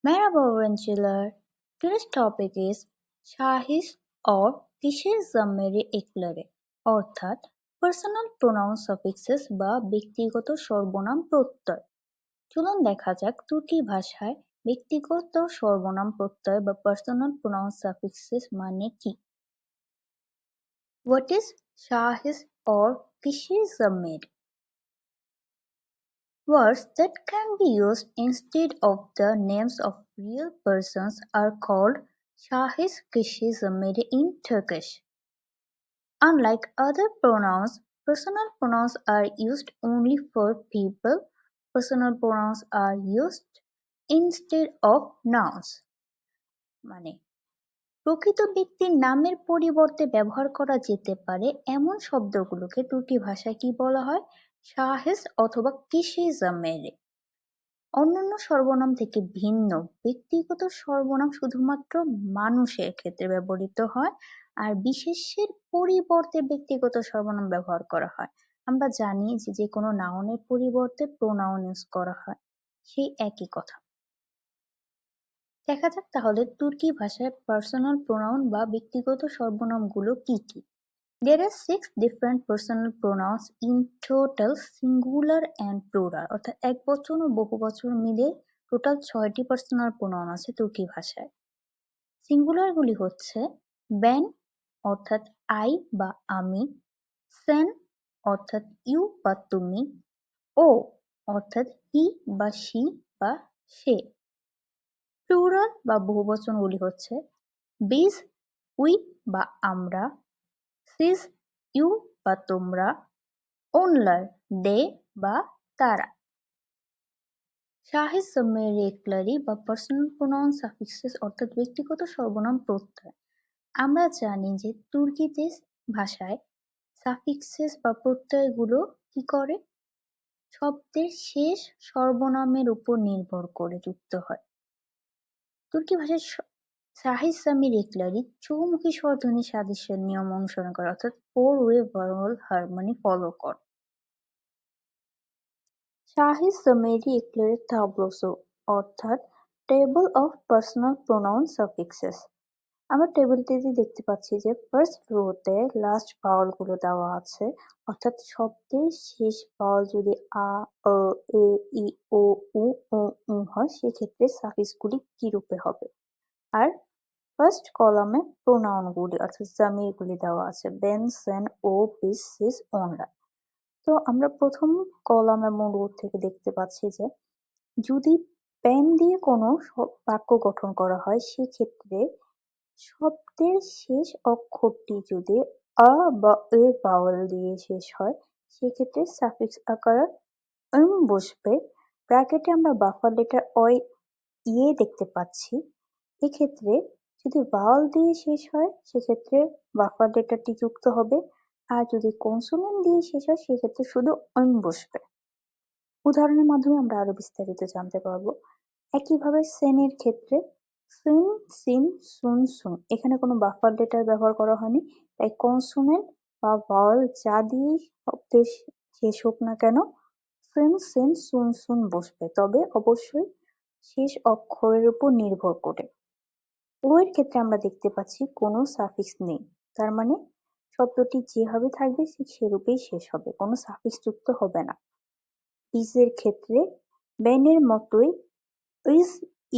Merhaba öğrenciler. Today's topic is şahıs or kişi zamiri ekleri অর্থাৎ personal pronoun suffixes বা ব্যক্তিগত সর্বনাম প্রত্যয়। চলুন দেখা যাক তুর্কি ভাষায় ব্যক্তিগত সর্বনাম প্রত্যয় বা personal pronoun suffixes মানে কি? What is şahıs or kişi zamiri? Words that can be used instead of the names of real persons are called şahıs kişi zamiri in Turkish. Unlike other pronouns, personal pronouns are used only for people. Personal pronouns are used instead of nouns. মানে প্রকৃত ব্যক্তির নামের পরিবর্তে ব্যবহার করা যেতে পারে এমন শব্দগুলোকে তুর্কি ভাষায় কি বলা হয়? şahıs অথবা kişi zamiri। অন্যান্য সর্বনাম থেকে ভিন্ন ব্যক্তিগত সর্বনাম শুধুমাত্র মানুষের ক্ষেত্রে ব্যবহৃত হয় আর বিশেষ্যের পরিবর্তে ব্যক্তিগত সর্বনাম ব্যবহার করা হয়। আমরা জানি যে কোনো নাউনের পরিবর্তে প্রোনাউন ইউজ করা হয়, সেই একই কথা। দেখা যাক তাহলে তুর্কি ভাষায় পার্সোনাল প্রোনাউন বা ব্যক্তিগত সর্বনামগুলো কি কি। There are 6 different personal pronouns in total, singular and plural অর্থাৎ একবচন ও বহুবচন মিলে টোটাল 6টি পার্সোনাল প্রোনাউন আছে তুর্কি ভাষায়। সিঙ্গুলার গুলি হচ্ছে ben অর্থাৎ আই বা আমি, sen অর্থাৎ ইউ বা তুমি, ও অর্থাৎ হি বা সি বা সে। প্লুরাল বা বহুবচনগুলি হচ্ছে biz, উই বা আমরা, siz, ইউ বা তোমরা, onlar, দে বা তারা। şahıs zamiri ekleri বা পার্সোনাল প্রোনাউন সাফিক্সেস অর্থাৎ ব্যক্তিগত সর্বনাম প্রত্যয়। আমরা জানি যে তুর্কিতে ভাষায় সাফিক্সেস বা প্রত্যয়গুলো কি করে? শব্দের শেষ সর্বনামের উপর নির্ভর করে যুক্ত হয়। তুর্কি ভাষায় şahıs zamiri ekleri চৌমুখী স্বরধ্বনি সাদৃশ্যের নিয়ম অনুসরণ করে অর্থাৎ 4-way vowel harmony ফলো করে। şahıs zamiri ekleri tablosu অর্থাৎ table of personal pronoun suffixes. আমরা টেবিলটিতে দেখতে পাচ্ছি যে ফার্স্ট রোতে লাস্ট ভাওয়াল গুলো দেওয়া আছে, অর্থাৎ শব্দের শেষ ভাওয়াল যদি আ, এ, ই, ও, উ হয় সেক্ষেত্রে সাফিক্স গুলি কি রূপে হবে। আর ফার্স্ট কলামে প্রোনাউন গুলি অর্থাৎ জামির গুলি দেওয়া আছে বেন, সেন, ও, বিস, সিস, ওনরা। তো আমরা প্রথম কলাম এবং রো থেকে দেখতে পাচ্ছি যে যদি পেন দিয়ে কোনো বাক্য গঠন করা হয় সেক্ষেত্রে শব্দের শেষ অক্ষরটি যদি আ বা এ ভাওয়েল দিয়ে শেষ হয় সেক্ষেত্রে সাফিক্স আকারে বসবে। ব্র্যাকেটে আমরা বাফার লেটার ইয়ে দেখতে পাচ্ছি। এক্ষেত্রে যদি ভাওয়াল দিয়ে শেষ হয় সেক্ষেত্রে বাফার লেটারটি যুক্ত হবে, আর যদি কনসোনেন্ট দিয়ে শেষ হয় সেক্ষেত্রে শুধু বসবে। উদাহরণের মাধ্যমে আমরা আরো বিস্তারিত জানতে পারবো। একইভাবে সেনের ক্ষেত্রে সিন, সিন, সুন, সুন এখানে কোনো বাফার লেটার ব্যবহার করা হয়নি, তাই কনসোনেন্ট বা ভাওয়াল যা দিয়ে শব্দের শেষ হোক না কেন সিন, সিন, সুন, সুন বসবে, তবে অবশ্যই শেষ অক্ষরের উপর নির্ভর করে। ও এর ক্ষেত্রে আমরা দেখতে পাচ্ছি কোনো সাফিক্স নেই, তার মানে শব্দটি যেভাবে থাকবে ঠিক সেরূপেই শেষ হবে, কোনো সাফিক্স যুক্ত হবে না। ইজের ক্ষেত্রে বেনের মতোই ইজ,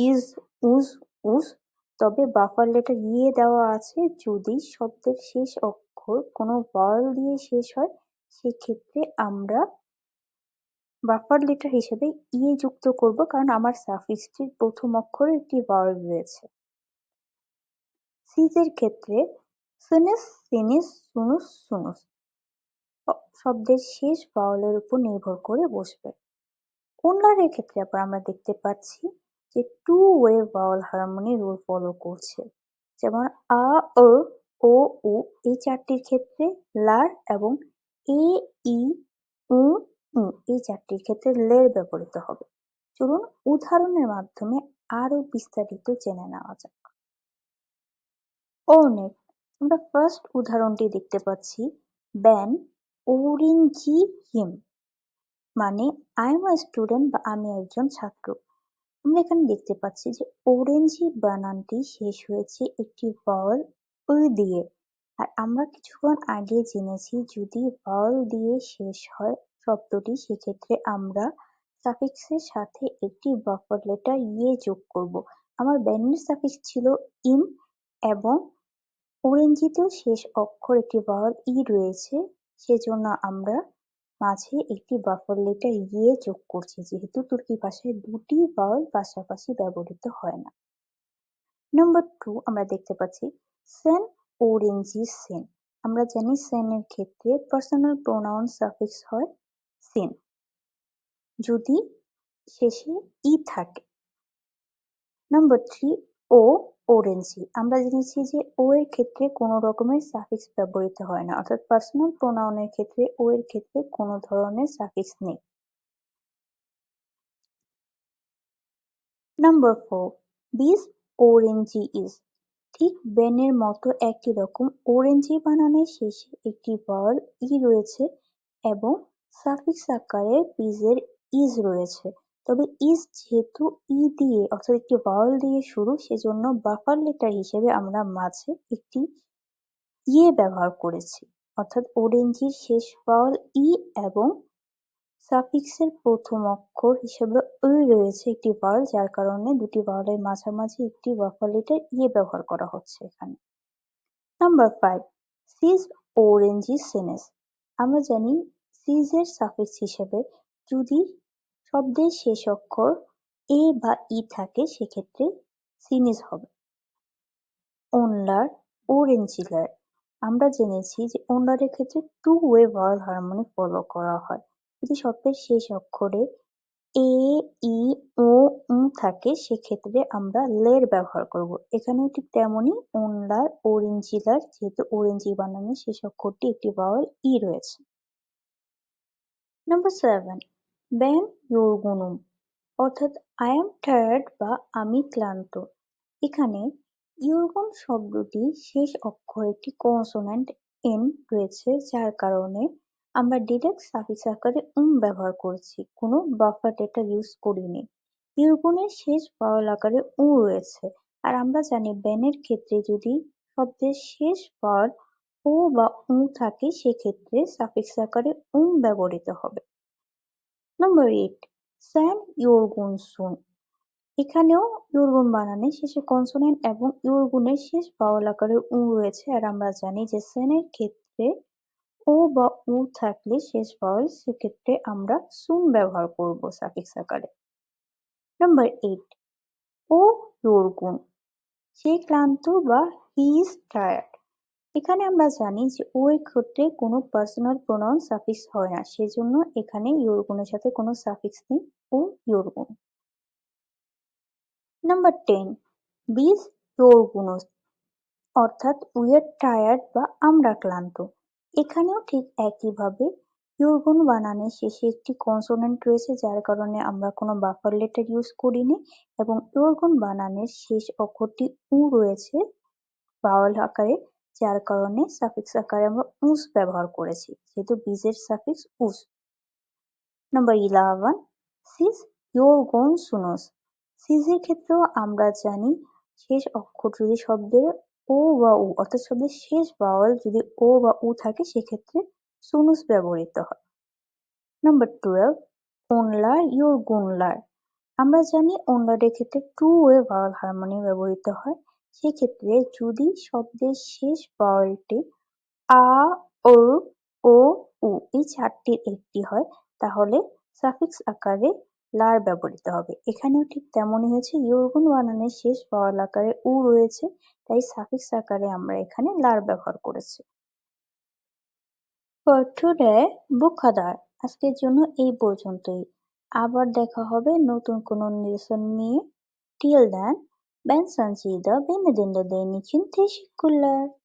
ইজ, উজ, উজ, তবে বাফার লেটার ইয়ে দেওয়া আছে যদি শব্দের শেষ অক্ষর কোনো ভাওয়াল দিয়ে শেষ হয় সেক্ষেত্রে আমরা বাফার লেটার হিসেবে ইয়ে যুক্ত করব, কারণ আমার সাফিক্সটির প্রথম অক্ষরে একটি ভাওয়াল রয়েছে। সিজের ক্ষেত্রে সিনিস, সিনিস, সুনুস, সুনুস শব্দের শেষ ভাওয়ালের উপর নির্ভর করে বসবে। ওনলারের ক্ষেত্রে আবার আমরা দেখতে পাচ্ছি যে two way vowel harmony rule follow করছে, যেমন আ, ও, উ এই চারটির ক্ষেত্রে লার এবং এ, ই, উ, এই চারটির ক্ষেত্রে লের ব্যবহৃত হবে। চলুন উদাহরণের মাধ্যমে আরো বিস্তারিত জেনে নেওয়া যাক। অনেক আমরা ফার্স্ট উদাহরণটি দেখতে পাচ্ছি ব্যান ওরিঞ্জি হিম, মানে আই এম আ স্টুডেন্ট বা আমি একজন ছাত্র। আমরা এখানে দেখতে পাচ্ছি যে অরেঞ্জি বানানটি শেষ হয়েছে একটি ভাওয়াল ও দিয়ে। আর আমরা কিছুক্ষণ আগে জেনেছি যদি ভাওয়াল দিয়ে শেষ হয় শব্দটি সেক্ষেত্রে আমরা সাফিক্সের সাথে একটি বাফার লেটার ইয়ে যোগ করব। আমার ব্যানের সাফিক্স ছিল ইম এবং অরেঞ্জিতেও শেষ অক্ষর একটি ভাওয়াল ই রয়েছে, সেজন্য আমরা মাঝে একটি বাফার লেটার ইয়ে যোগ করছি যেহেতু তুর্কি ভাষায় দুটি ভাওয়াল পাশাপাশি ব্যবহৃত হয় না। নাম্বার 2 আমরা দেখতে পাচ্ছি সেন, অরেঞ্জি, সেন। আমরা জানি সেন এর ক্ষেত্রে পার্সোনাল প্রোনাউন সাফিক্স হয় সিন যদি শেষে ই থাকে। নাম্বার 3 ও, অরেঞ্জি। আমরা জেনেছি যে ও এর ক্ষেত্রে কোনো রকমের সাফিক্স ব্যবহৃত হয় না, অর্থাৎ পার্সোনাল প্রোনাউনের ক্ষেত্রে ও এর ক্ষেত্রে কোনো ধরনের সাফিক্স নেই। নাম্বার 4 বিস, অরেঞ্জি, ইজ। ঠিক বেনের মতো একই রকম অরেঞ্জি বানানের শেষে একটি ভাওয়াল ই রয়েছে এবং সাফিক্স আকারে বীজের ইজ রয়েছে। তবে ইজ যেহেতু ই দিয়ে অর্থাৎ একটি ভাওয়াল দিয়ে শুরু সেজন্য বাফার লেটার হিসেবে আমরা মাঝে একটি ইয়ে ব্যবহার করেছি, অর্থাৎ অরেঞ্জির শেষ ভাওয়াল ই এবং সাফিক্সের প্রথম অক্ষর হিসেবে ঐ রয়েছে একটি ভাওয়াল, যার কারণে দুটি ভাওয়ালের মাঝামাঝি একটি বাফার লেটার ইয়ে ব্যবহার করা হচ্ছে এখানে। নাম্বার 5 সিজ, অরেঞ্জি, সেনেস। আমরা জানি সিজ এর সাফিক্স হিসেবে যদি শব্দের শেষ অক্ষর এ বা ই থাকে সেক্ষেত্রে সিনিস হবে। ওনলার, ওরেঞ্জিলার। আমরা জেনেছি যে ওনলারের ক্ষেত্রে two way vowel harmony follow করা হয়। যদি শব্দের শেষ অক্ষরে এ, ই, ও, থাকে সেক্ষেত্রে আমরা লের ব্যবহার করব। এখানেও ঠিক তেমনই ওনলার, ওরেঞ্জিলার, যেহেতু ওরেঞ্জি বানানের শেষ অক্ষরটি একটি ভাওয়াল ই রয়েছে। নাম্বার 7 বেন ইয়োরগুনুম, অর্থাৎ আই এম টায়ার্ড বা আমি ক্লান্ত। এখানে ইয়োরগুন শব্দটি শেষ অক্ষরে একটি কনসোন্যান্ট এন রয়েছে, যার কারণে আমরা ডিরেক্ট সাফিক্স আকারে ব্যবহার করেছি, কোনো বাফার ডেটা ইউজ করিনি। ইয়োরগুনের শেষ ভাওয়াল আকারে রয়েছে। আর আমরা জানি বেনের ক্ষেত্রে যদি শব্দের শেষ ভাওয়াল ও বা থাকে সেক্ষেত্রে সাফিক্স আকারে ব্যবহৃত হবে। নাম্বার 8 স্যান ইয়োরগুন সুন। এখানেও ইয়োরগুন বানানে শেষে কনসোনেন্ট এবং ইয়োরগুনের শেষ ভাওয়াল আকারে রয়েছে। আর আমরা জানি যে সেনের ক্ষেত্রে ও বা থাকলে শেষ ভাওয়াল সেক্ষেত্রে আমরা সুন ব্যবহার করব সাফিক্স আকারে। নাম্বার 8 ও ইয়োরগুন, সে ক্লান্ত বা হি ইজ টায়ার্ড। এখানে আমরা জানি যে ও এর ক্ষেত্রে কোনো পার্সোনাল প্রোনাউন সাফিক্স হয় না, সেজন্য এখানে ইয়োরগুনের সাথে কোনো সাফিক্স নেই, ও ইয়োরগুন। নাম্বার 10 বিজ ইয়োরগুনস, অর্থাৎ উই আর টায়ার্ড বা আমরা ক্লান্ত। এখানেও ঠিক একইভাবে ইয়োরগুন বানানের শেষে একটি কনসোনেন্ট রয়েছে, যার কারণে আমরা কোনো বাফার লেটার ইউজ করিনি এবং ইয়োরগুন বানানের শেষ অক্ষরটি রয়েছে ভাওয়াল আকারে, যার কারণে সাফিক্স আকারে আমরা উস ব্যবহার করেছি যেহেতু বীজের সাফিক্স উস। নাম্বার 11 সিজ ইয়োরগুন সুনস। সিজের ক্ষেত্রেও আমরা জানি শেষ অক্ষর যদি শব্দের ও বা অর্থাৎ শব্দের শেষ ভাওয়াল যদি ও বা থাকে সেক্ষেত্রে সুনুস ব্যবহৃত হয়। নাম্বার 12 ওনলার, ইয়োরগুনলার। আমরা জানি ওনলারের ক্ষেত্রে টু ওয়ে ভাওয়াল হারমোনি ব্যবহৃত হয়। সেক্ষেত্রে যদি শব্দের শেষ ভাওয়ালটি আ, ও, ও, এই চারটির একটি হয় তাহলে সাফিক্স আকারে লার ব্যবহৃত হবে। এখানেও ঠিক তেমনই হয়েছে, ইয়োরগুন বানানের শেষ ভাওয়াল আকারে রয়েছে, তাই সাফিক্স আকারে আমরা এখানে লার ব্যবহার করেছি। ফর টুডে বুখাদার, আজকের জন্য এই পর্যন্তই। আবার দেখা হবে নতুন কোনো লেসন নিয়ে। Till then, ben sana da beni dinlediğin için teşekkürler.